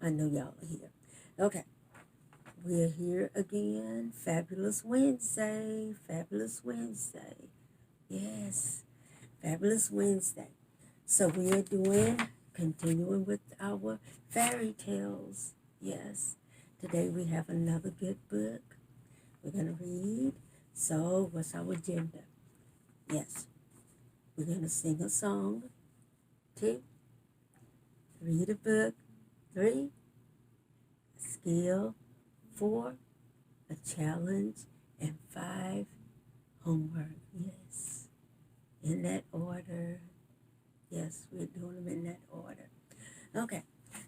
I know y'all are here. Okay, we're here again. Fabulous Wednesday. Fabulous Wednesday. Yes, Fabulous Wednesday. So we are continuing with our fairy tales. Yes, today we have another good book we're going to read. So, what's our agenda? Yes, we're going to sing a song. 2, read a book. 3, skill. 4, a challenge. And 5, homework. Yes, in that order. Yes, we're doing them in that order. Okay,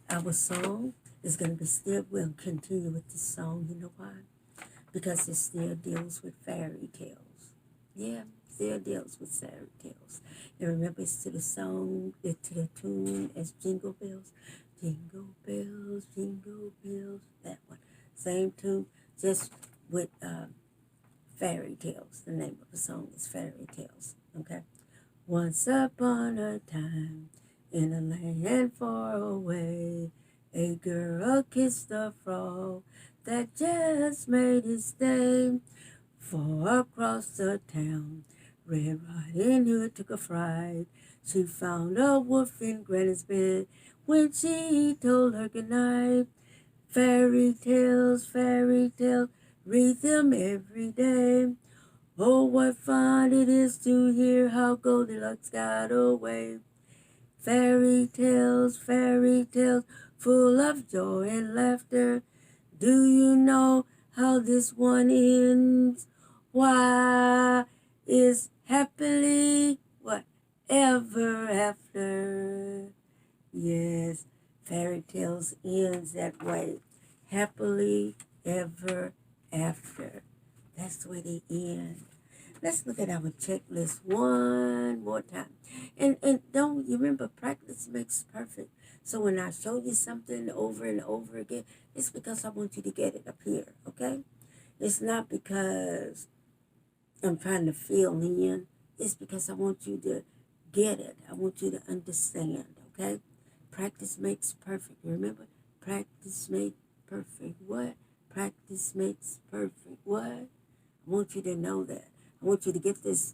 our song is going to be still, we'll continue with the song. You know why? Because it still deals with fairy tales. Yeah, still deals with fairy tales. And remember, it's to the song, to the tune as Jingle Bells. Jingle bells, jingle bells, that one. Same tune, just with fairy tales. The name of the song is Fairy Tales, okay? Once upon a time, in a land far away, a girl kissed a frog that just made his day. Far across the town, Red Riding Hood took a fright. She found a wolf in Granny's bed when she told her goodnight. Fairy tales, read them every day. Oh, what fun it is to hear how Goldilocks got away. Fairy tales, full of joy and laughter. Do you know how this one ends? Why is happily what? Ever after. Yes, fairy tales ends that way. Happily ever after. That's the way they end. Let's look at our checklist one more time. And don't you remember, practice makes perfect. So when I show you something over and over again, it's because I want you to get it up here, okay? It's not because I'm trying to fill in. It's because I want you to get it. I want you to understand, okay? Practice makes perfect. Remember? Practice makes perfect. What? Practice makes perfect. What? I want you to know that. I want you to get this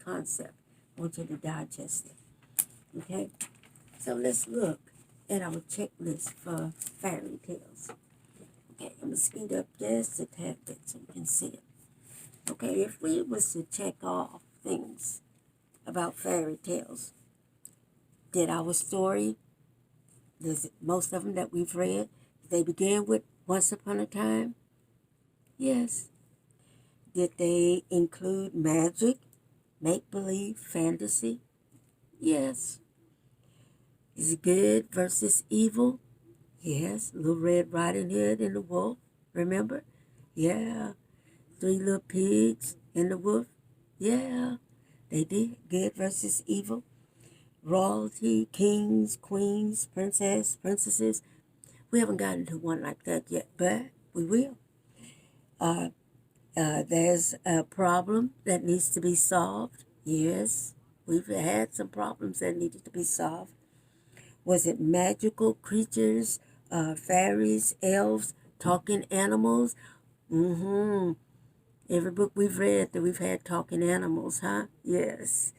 concept. I want you to digest it. Okay? So let's look at our checklist for fairy tales. Okay, I'm going to speed up just a tad bit so you can see it. Okay, if we was to check off things about fairy tales, did our story, most of them that we've read, they began with once upon a time? Yes. Did they include magic, make-believe, fantasy? Yes. Is it good versus evil? Yes. Little Red Riding Hood and the wolf, remember? Yeah. 3 little pigs and the wolf? Yeah. They did. Good versus evil. Royalty, kings, queens, princesses. We haven't gotten to one like that yet, but we will. There's a problem that needs to be solved. Yes, we've had some problems that needed to be solved. Was it magical creatures, fairies, elves, talking animals? Mm-hmm. Every book we've read that we've had talking animals, huh? Yes.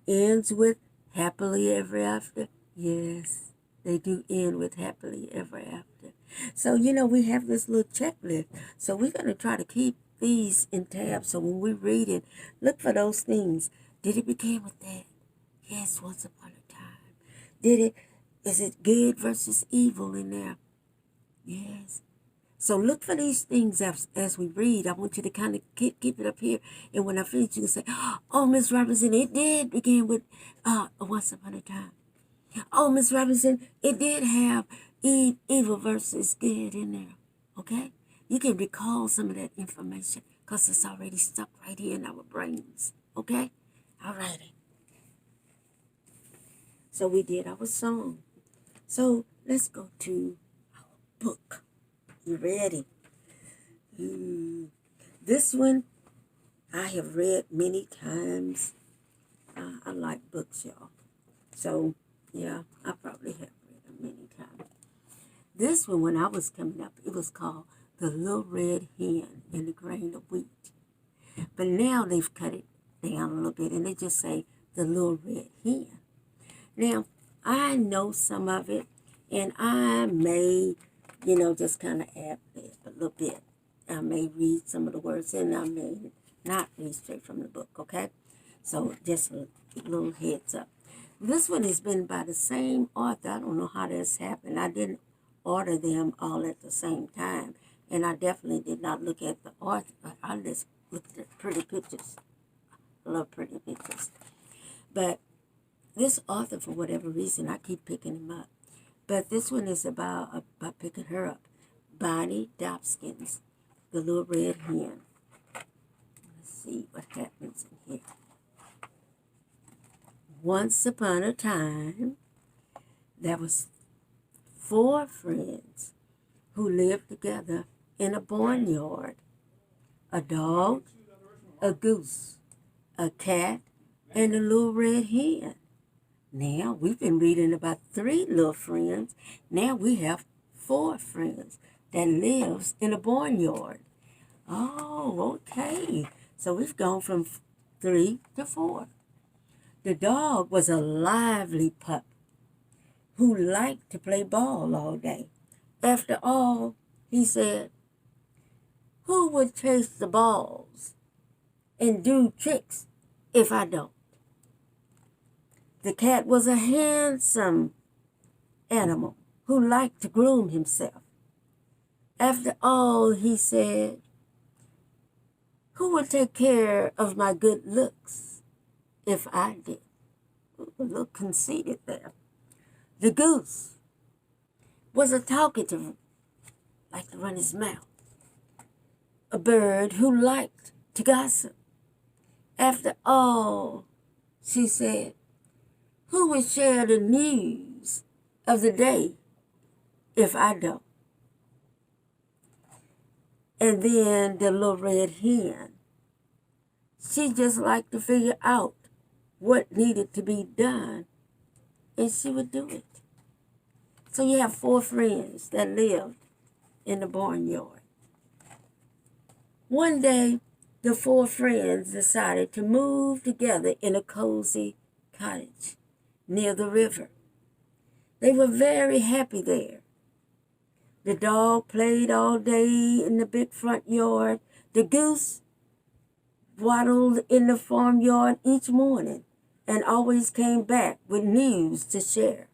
Ends with happily ever after? Yes, they do end with happily ever after. So, we have this little checklist. So we're going to try to keep these in tab. So when we read it, look for those things. Did it begin with that? Yes, once upon a time. Is it good versus evil in there? Yes. So look for these things as we read. I want you to kind of keep it up here. And when I finish, you can say, oh, Miss Robinson, it did begin with once upon a time. Oh, Miss Robinson, it did have evil versus good in there. Okay? You can recall some of that information because it's already stuck right here in our brains. Okay? All righty. So we did our song. So let's go to our book. You ready? This one I have read many times. I like books, y'all. So, yeah, I probably have read them many This one, when I was coming up, it was called The Little Red Hen and the Grain of Wheat. But now they've cut it down a little bit and they just say The Little Red Hen. Now, I know some of it, and I may, just kind of add a little bit. I may read some of the words, and I may not read straight from the book, okay? So just a little heads up. This one has been by the same author. I don't know how this happened. I didn't order them all at the same time, and I definitely did not look at the author, but I just looked at pretty pictures. I love pretty pictures. But this author, for whatever reason, I keep picking him up. But this one is about picking her up. Bonnie Dobkins, The Little Red Hen. Let's see what happens in here. Once upon a time, there was 4 friends who lived together in a barnyard. A dog, a goose, a cat, and a little red hen. Now, we've been reading about 3 little friends. Now we have 4 friends that lives in a barnyard. Oh, okay. So we've gone from 3 to 4. The dog was a lively pup who liked to play ball all day. After all, he said, who would chase the balls and do tricks if I don't? The cat was a handsome animal who liked to groom himself. After all, he said, who would take care of my good looks if I did? A little conceited there. The goose was a talkative, liked to run his mouth. A bird who liked to gossip. After all, she said, who would share the news of the day if I don't? And then the little red hen, she just liked to figure out what needed to be done, and she would do it. So you have 4 friends that lived in the barnyard. One day, the 4 friends decided to move together in a cozy cottage near the river. They were very happy there. The dog played all day in the big front yard. The goose waddled in the farmyard each morning and always came back with news to share.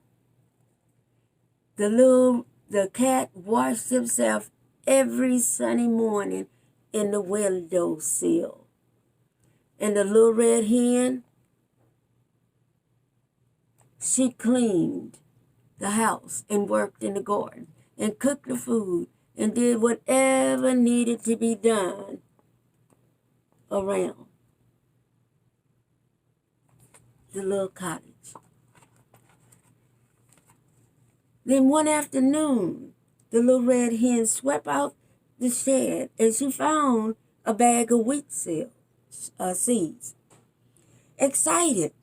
The cat washed himself every sunny morning in the windowsill. And the little red hen, she cleaned the house and worked in the garden and cooked the food and did whatever needed to be done around the little cottage. Then one afternoon, the little red hen swept out the shed and she found a bag of wheat seeds. Excited,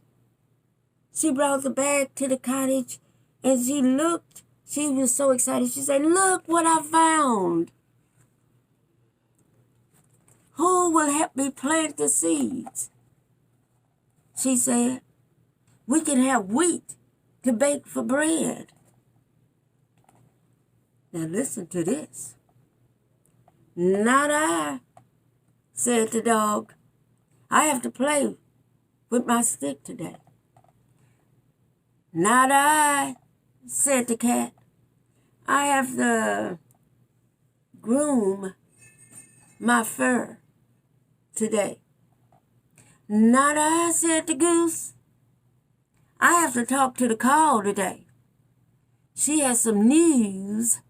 she brought the bag to the cottage and she looked. She was so excited. She said, look what I found. Who will help me plant the seeds? She said, we can have wheat to bake for bread. Now listen to this. Not I, said the dog. I have to play with my stick today. Not I, said the cat. I have to groom my fur today. Not I, said the goose. I have to talk to the cow today. She has some news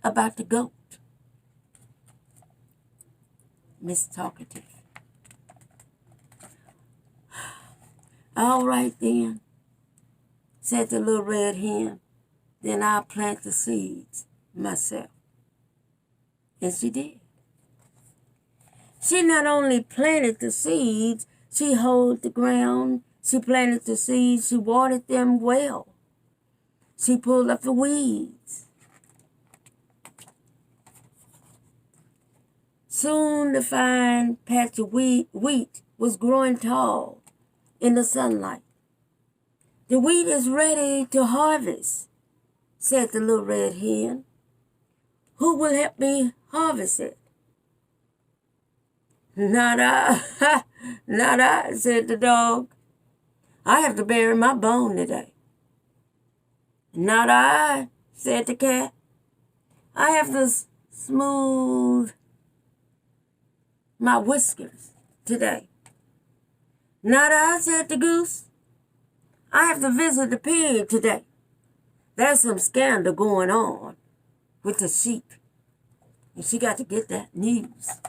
about the goat. Miss Talkative. All right then, said the little red hen. Then I'll plant the seeds myself. And she did. She not only planted the seeds, she hoed the ground, she planted the seeds, she watered them well. She pulled up the weeds. Soon the fine patch of wheat was growing tall in the sunlight. The wheat is ready to harvest, said the little red hen. Who will help me harvest it? Not I, not I, said the dog. I have to bury my bone today. Not I, said the cat. I have to smooth my whiskers today. Not I, said the goose. I have to visit the pig today. There's some scandal going on with the sheep, and she got to get that news.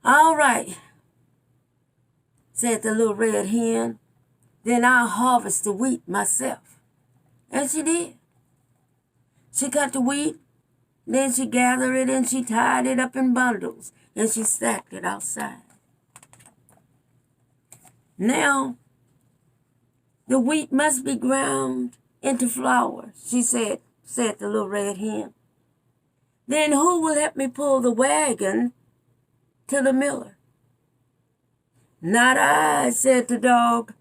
All right, said the little red hen. Then I'll harvest the wheat myself. And she did. She cut the wheat, then she gathered it and she tied it up in bundles and she stacked it outside. Now, the wheat must be ground into flour, she said the little red hen. Then who will help me pull the wagon to the miller? Not I, said the dog.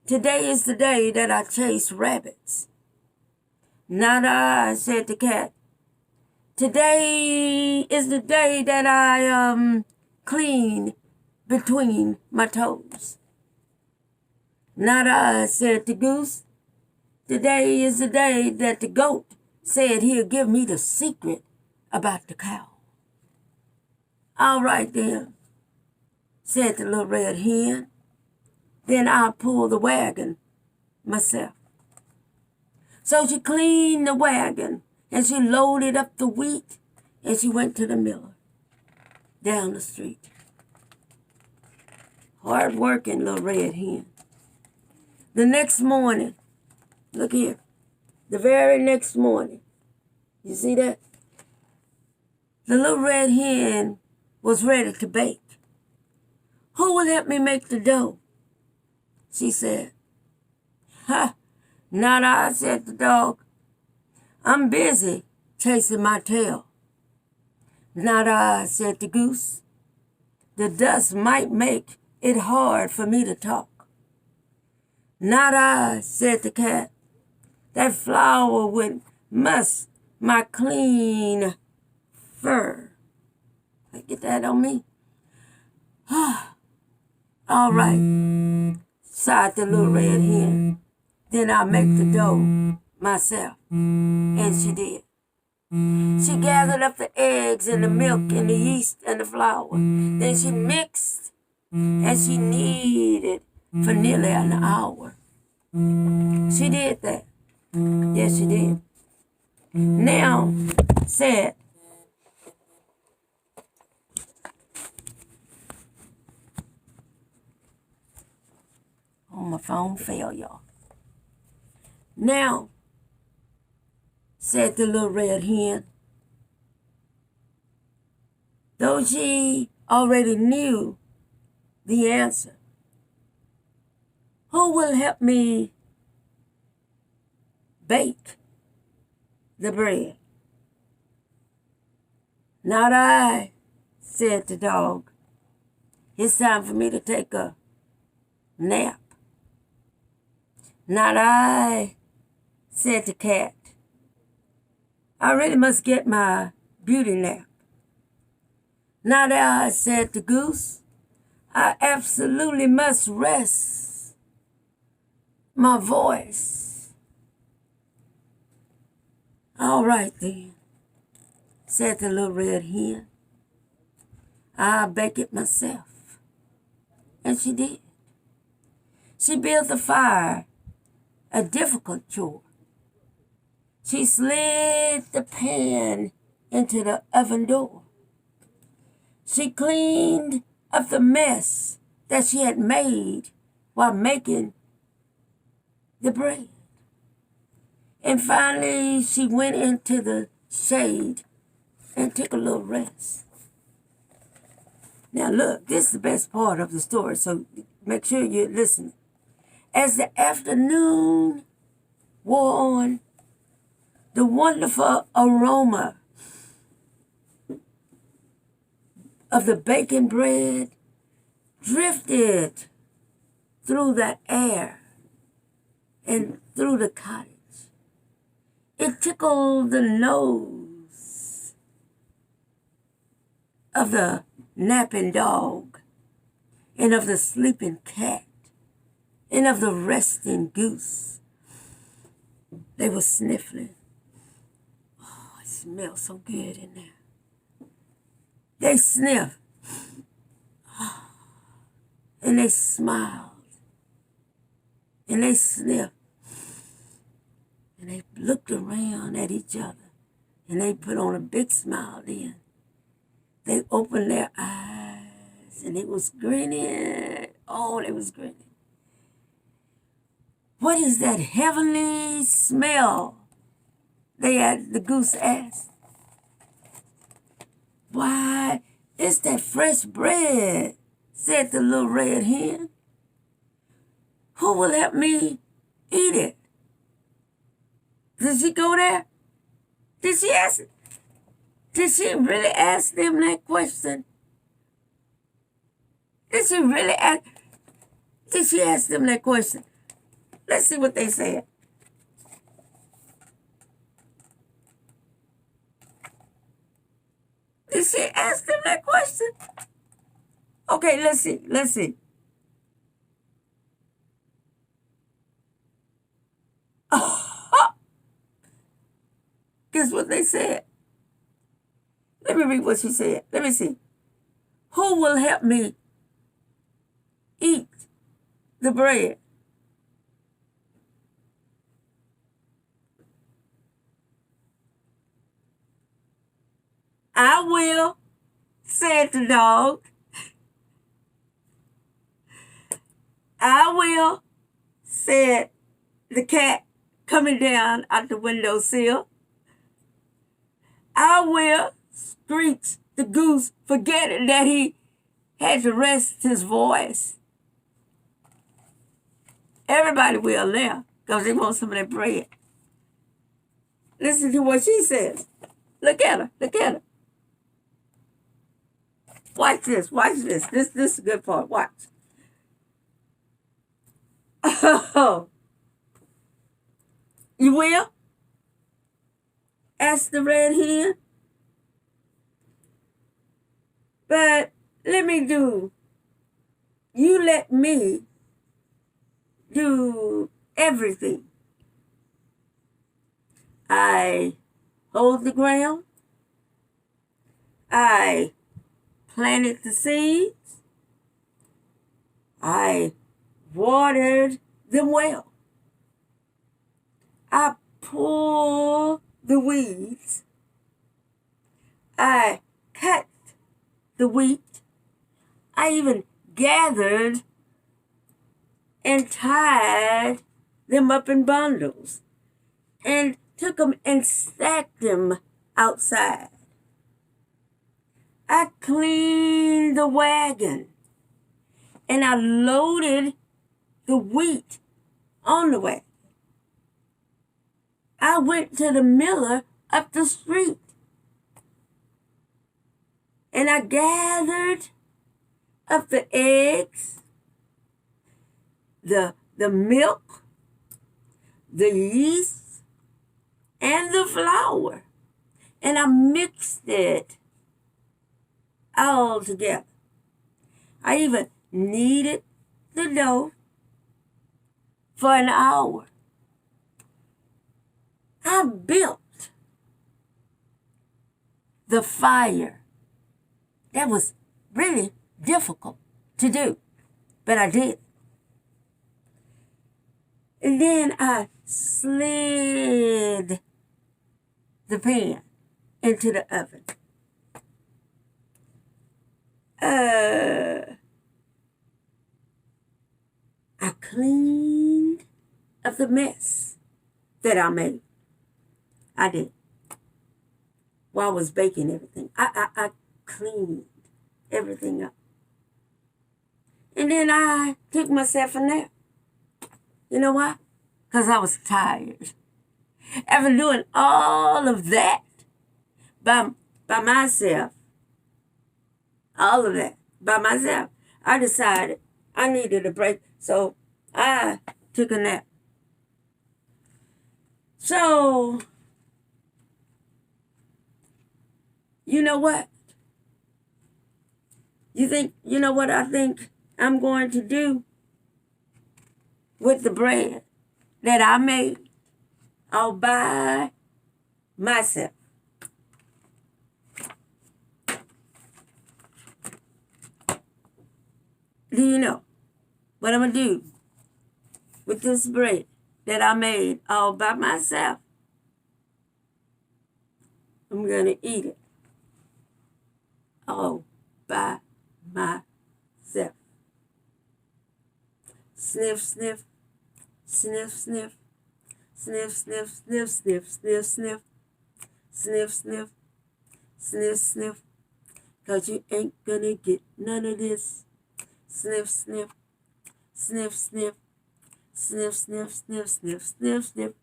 Today is the day that I chase rabbits. Not I, said the cat. Today is the day that I clean between my toes. Not I, said the goose. Today is the day that the goat said he'll give me the secret about the cow. All right then, said the little red hen. Then I'll pull the wagon myself. So she cleaned the wagon and she loaded up the wheat and she went to the miller down the street. Hard working little red hen. The next morning, look here, the very next morning, you see that? The little red hen was ready to bake. Who will help me make the dough? She said. Ha, not I, said the dog. I'm busy chasing my tail. Not I, said the goose. The dust might make it hard for me to talk. Not I, said the cat. That flour would muss my clean fur. Get that on me? All right, sighed the little red hen. Then I'll make the dough myself. And she did. She gathered up the eggs and the milk and the yeast and the flour. Then she mixed and she kneaded for nearly an hour. She did that. Yes, she did. Now, said, oh, my phone fell, y'all. Now, said the little red hen, though she already knew the answer, who will help me bake the bread? Not I, said the dog. It's time for me to take a nap. Not I, said the cat. I really must get my beauty nap. Not I, said the goose. I absolutely must rest my voice. All right then, said the little red hen. I'll bake it myself. And she did. She built a fire, a difficult chore. She slid the pan into the oven door. She cleaned up the mess that she had made while making the bread. And finally, she went into the shade and took a little rest. Now look, this is the best part of the story, so make sure you're listening. As the afternoon wore on, the wonderful aroma of the baking bread drifted through the air and through the cottage. It tickled the nose of the napping dog and of the sleeping cat and of the resting goose. They were sniffling. Oh, it smells so good in there. They sniffed. And they smiled. And they sniffed. And they looked around at each other. And they put on a big smile then. They opened their eyes. And they was grinning. Oh, they was grinning. What is that heavenly smell? The goose asked. Why, it's that fresh bread, said the little red hen. Who will help me eat it? Did she go there? Did she ask? Did she really ask them that question? Did she really ask? Did she ask them that question? Let's see what they said. Did she ask them that question? Okay, let's see. Let's see. Guess what they said? Let me read what she said. Let me see. Who will help me eat the bread? I will, said the dog. I will, said the cat coming down out the windowsill. I will, screeched the goose, forgetting that he had to rest his voice. Everybody will now, because they want some of that bread. Listen to what she says. Look at her. Look at her. Watch this. Watch this. This is the good part. Watch. Oh. You will? Asked the red hen. But let me do. You let me do everything. I hold the ground. I planted the seeds. I watered them well. I pulled the weeds. I cut the wheat. I even gathered and tied them up in bundles and took them and stacked them outside. I cleaned the wagon and I loaded the wheat on the wagon. I went to the miller up the street and I gathered up the eggs, the milk, the yeast, and the flour, and I mixed it all together. I even kneaded the dough for an hour. I built the fire. That was really difficult to do, but I did. And then I slid the pan into the oven. I cleaned up the mess that I made. I did. While I was baking everything, I cleaned everything up. And then I took myself a nap. You know why? Because I was tired. After doing all of that by myself, all of that by myself. I decided I needed a break, so I took a nap. So, you know what? You know what I think I'm going to do with the bread that I made all by myself? Do you know what I'm going to do with this bread that I made all by myself? I'm going to eat it all by myself. Sniff, sniff, sniff, sniff, sniff, sniff, sniff, sniff, sniff, sniff, sniff, sniff, sniff, sniff, 'cause you ain't gonna get none of this. Sniff, sniff, sniff, sniff, sniff, sniff, sniff, sniff, sniff, sniff.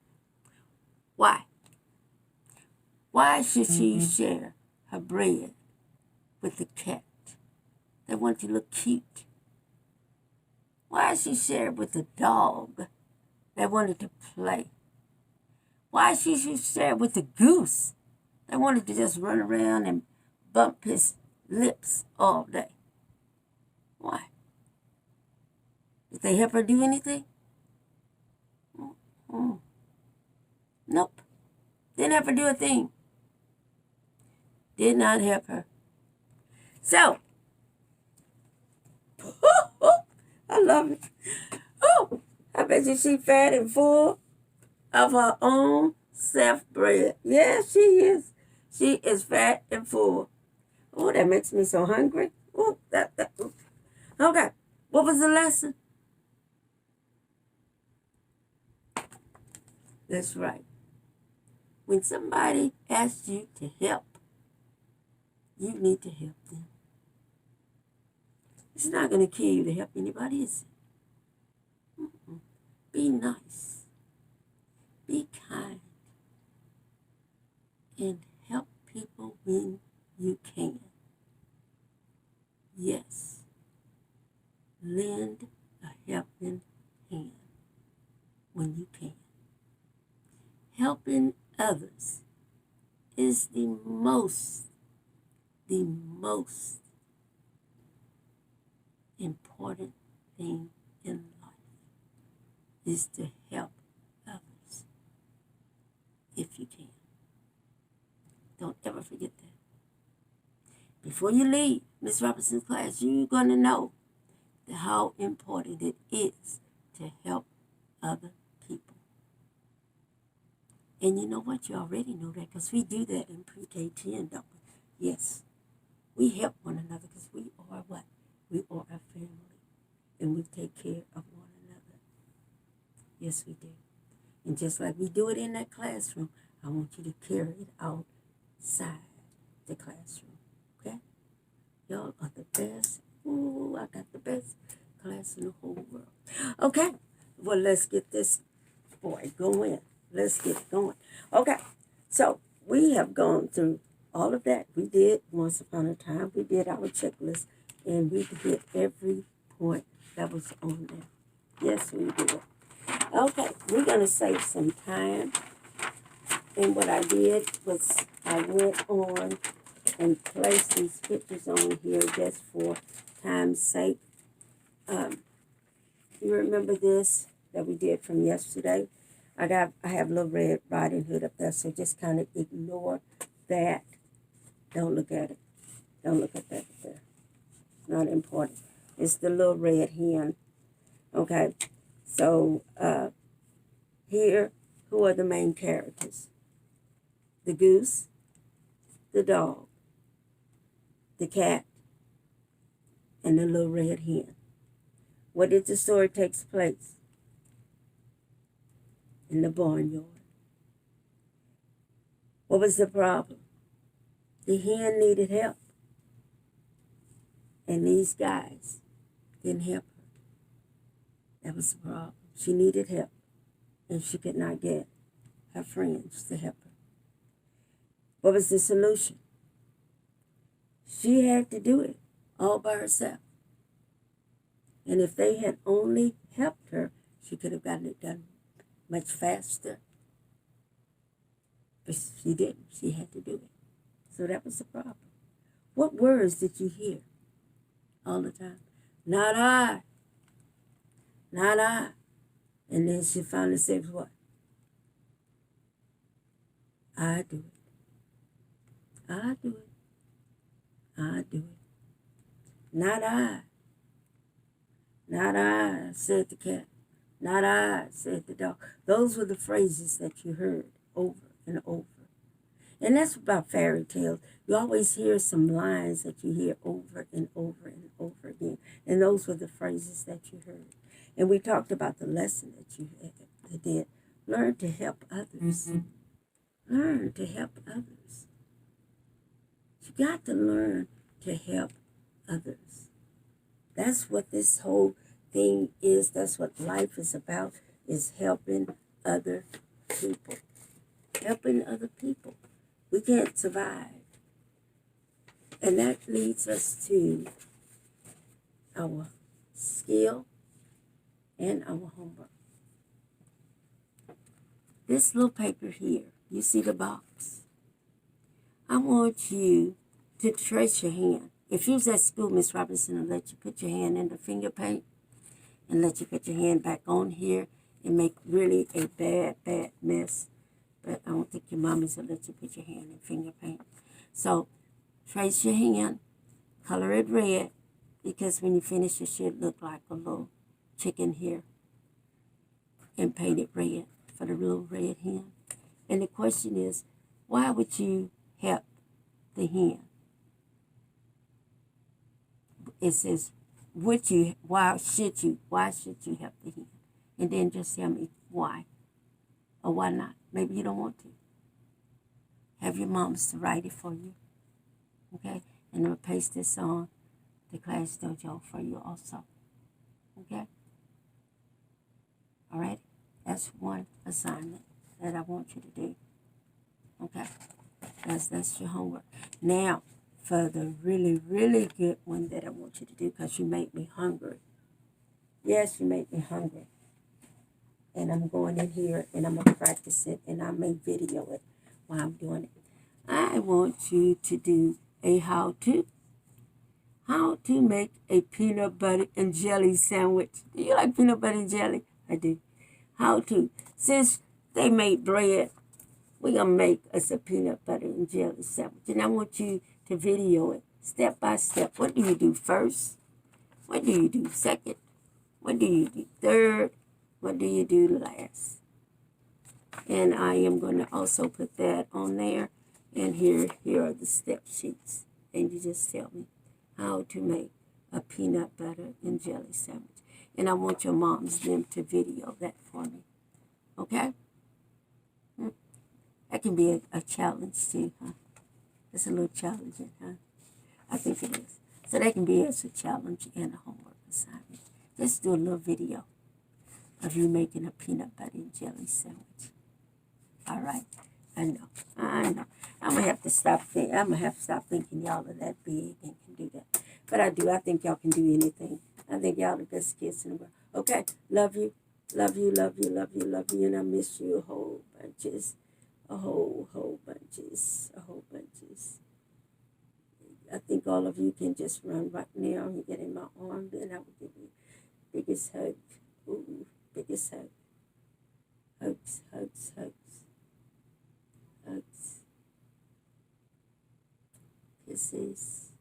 Why? Why should she share her bread with the cat that wanted to look cute? Why should she share it with the dog that wanted to play? Why should she share it with the goose that wanted to just run around and bump his lips all day? Why? Did they help her do anything? Nope. Didn't help her do a thing. Did not help her. So, I love it. Oh, I bet you she's fat and full of her own self-bread. Yeah, she is. She is fat and full. Oh, that makes me so hungry. Oh, Okay, what was the lesson? That's right. When somebody asks you to help, you need to help them. It's not going to kill you to help anybody, is it? Be nice. Be kind. And help people when you can. Yes. Lend a helping hand when you can. Helping others is the most important thing in life, is to help others if you can. Don't ever forget that. Before you leave Miss Robinson's class, you're going to know how important it is to help other people. And you know what? You already know that, because we do that in pre-K 10, don't we? Yes. We help one another because we are what? We are a family. And we take care of one another. Yes, we do. And just like we do it in that classroom, I want you to carry it outside the classroom. Okay? Y'all are the best. Ooh, I got the best class in the whole world. Okay? Well, let's get this boy going. Let's get it going. Okay, so we have gone through all of that. We did once upon a time. We did our checklist, and we hit every point that was on there. Yes, we did. Okay, we're going to save some time. And what I did was I went on and placed these pictures on here just for time's sake. You remember this that we did from yesterday? I have Little Red Riding Hood up there, so just kind of ignore that. Don't look at it. Don't look at that up there. It's not important. It's the Little Red Hen. Okay, so here, who are the main characters? The goose, the dog, the cat, and the Little Red Hen. Where did the story take place? In the barnyard. What was the problem? The hen needed help. And these guys didn't help her. That was the problem. She needed help. And she could not get her friends to help her. What was the solution? She had to do it all by herself. And if they had only helped her, she could have gotten it done much faster. But she didn't. She had to do it. So that was the problem. What words did you hear all the time? Not I. Not I. And then she finally said what? I do it. I do it. I do it. Not I. Not I, said the cat. Not I, said the dog. Those were the phrases that you heard over and over. And that's about fairy tales. You always hear some lines that you hear over and over and over again. And those were the phrases that you heard. And we talked about the lesson that you did. Learn to help others. Learn to help others. You got to learn to help others. That's what this whole thing is. That's what life is about, is helping other people. Helping other people. We can't survive. And that leads us to our skill and our homework. This little paper here, you see the box? I want you to trace your hand. If you was at school, Miss Robinson will let you put your hand in the finger paint and let you put your hand back on here and make really a bad, bad mess. But I don't think your mommies will let you put your hand in finger paint. So trace your hand, color it red, because when you finish it should look like a little chicken here. And paint it red for the little red hen. And the question is, why would you help the hen? It says, why should you help the hen? And then just tell me why or why not. Maybe you don't want to. Have your moms to write it for you. Okay? And I'm going to paste this on the Class Dojo for you also. Okay? All right? That's one assignment that I want you to do. Okay? That's your homework. Now, for the really, really good one that I want you to do, because you make me hungry. Yes, you make me hungry. And I'm going in here and I'm going to practice it and I may video it while I'm doing it. I want you to do a how-to. How to make a peanut butter and jelly sandwich. Do you like peanut butter and jelly? I do. How to. Since they made bread, we're going to make us a peanut butter and jelly sandwich. And I want you to video it step by step. What do you do first? What do you do second? What do you do third? What do you do last? And I am going to also put that on there. And here are the step sheets. And you just tell me how to make a peanut butter and jelly sandwich. And I want your moms them to video that for me. Okay? That can be a challenge too, huh? It's a little challenging, huh? I think it is. So that can be as a challenge and a homework assignment. Just do a little video of you making a peanut butter and jelly sandwich. All right. I know. I'm gonna have to stop thinking y'all are that big and can do that. But I do. I think y'all can do anything. I think y'all the best kids in the world. Okay. Love you. Love you, love you, love you, love you. And I miss you a whole bunches. A whole bunches. I think all of you can just run right now and get in my arms, and I will give you the biggest hug. Ooh, biggest hug. Hugs, hugs, hugs. Hugs. Kisses.